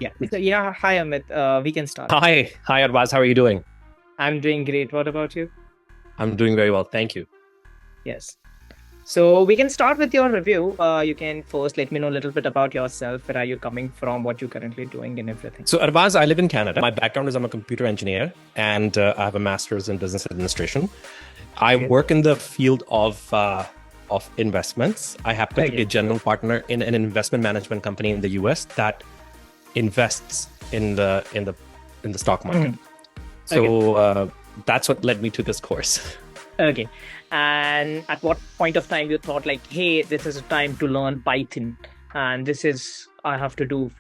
Yeah. Hi Amit. We can start. Hi, Arbaaz. How are you doing? I'm doing great. What about you? I'm doing very well, thank you. Yes. So we can start with your review. You can first let me know a little bit about yourself. Where are you coming from? What you're currently doing, and everything. So, Arbaaz, I live in Canada. My background is I'm a computer engineer, and I have a master's in business administration. I Okay. work in the field of investments. I happen to be Okay. a general partner in an investment management company in the US that invests in the stock market. Mhm. Okay. So that's what led me to this course. Okay. And at what point of time you thought like, hey, this is a time to learn Python, and this is I have to do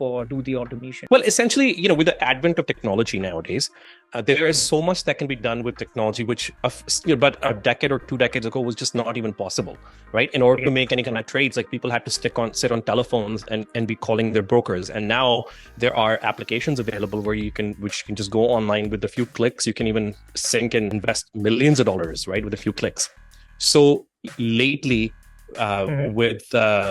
the automation. Well, essentially, with the advent of technology nowadays, there is so much that can be done with technology, which, but a decade or 2 decades ago was just not even possible, right? In order to Okay. make any kind of trades, like people had to sit on telephones and be calling their brokers. And now there are applications available which you can just go online with a few clicks. You can even sync and invest millions of dollars, right, with a few clicks. So lately, Mhm. with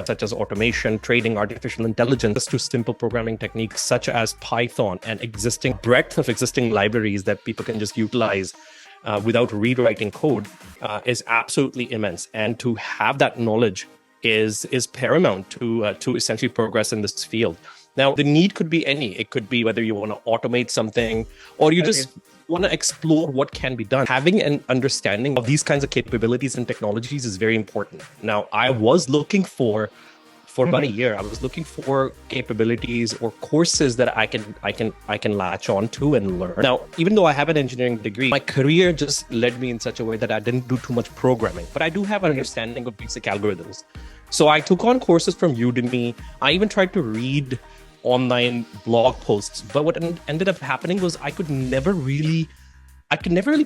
such as automation, trading, artificial intelligence, to simple programming techniques such as Python and existing breadth of existing libraries that people can just utilize without rewriting code is absolutely immense. And to have that knowledge is paramount to essentially progress in this field. Now, the need could be any. It could be whether you want to automate something or you Okay. just want to explore what can be done. Having an understanding of these kinds of capabilities and technologies is very important. Now, I was looking for about a Mhm. year, I was looking for capabilities or courses that I can latch on to and learn. Now, even though I have an engineering degree, my career just led me in such a way that I didn't do too much programming, but I do have an Okay. understanding of basic algorithms. So I took on courses from Udemy. I even tried to read online blog posts, but what ended up happening was I could never really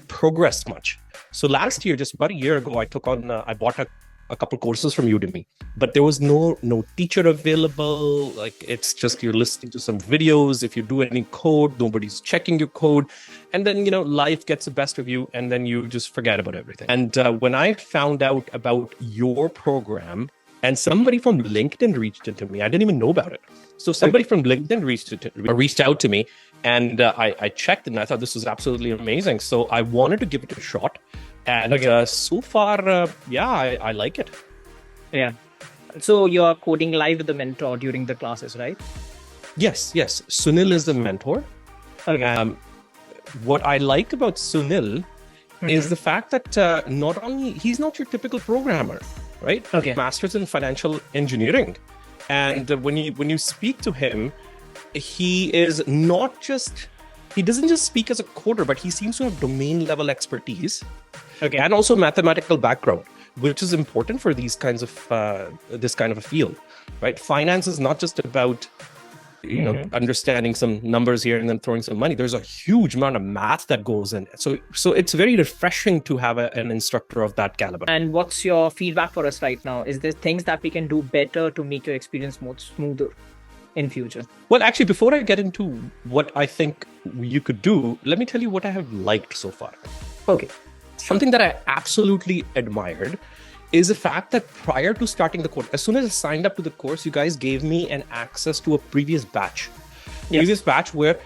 progress much. So last year, just about a year ago, I bought a couple courses from Udemy, but there was no teacher available. Like, it's just you're listening to some videos. If you do any code, nobody's checking your code, and then life gets the best of you, and then you just forget about everything. And when I found out about your program, and somebody from LinkedIn reached into me, I didn't even know about it. So somebody Okay. from LinkedIn reached out to me, and I checked, and I thought this was absolutely amazing. So I wanted to give it a shot, and Okay. so far, yeah, I like it. Yeah. So you're coding live with the mentor during the classes, right? Yes. Sunil is the mentor. Okay. What I like about Sunil is Mhm. the fact that not only he's not your typical programmer, right? Okay. Masters in financial engineering, Okay. and when you speak to him, he is not just he doesn't just speak as a coder, but he seems to have domain level expertise Okay. and also mathematical background, which is important for this kind of a field, right? Finance is not just about Mhm. understanding some numbers here and then throwing some money. There's a huge amount of math that goes in. So it's very refreshing to have an instructor of that caliber. And what's your feedback for us right now? Is there things that we can do better to make your experience more smoother in future? Well, actually, before I get into what I think you could do, let me tell you what I have liked so far. Okay. Sure. Something that I absolutely admired is the fact that prior to starting the course, as soon as I signed up to the course, you guys gave me an access to a previous batch. Yes. Where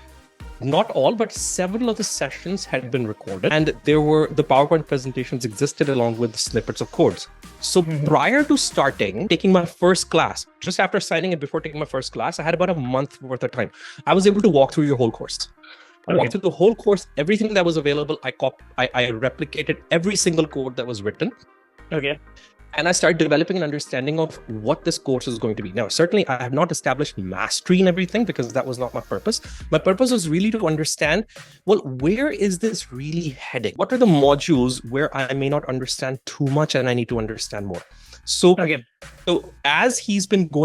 not all, but several of the sessions had been recorded, and the PowerPoint presentations existed along with the snippets of codes. So Mhm. prior to taking my first class, just after signing it, before taking my first class, I had about a month worth of time. I was able to walk through your whole course. I walked Okay. through the whole course, everything that was available. I replicated every single code that was written, Okay. and I started developing an understanding of what this course is going to be. Now, certainly, I have not established mastery in everything because that was not my purpose. My purpose was really to understand, well, where is this really heading? What are the modules where I may not understand too much and I need to understand more? So, Okay. so as he's been going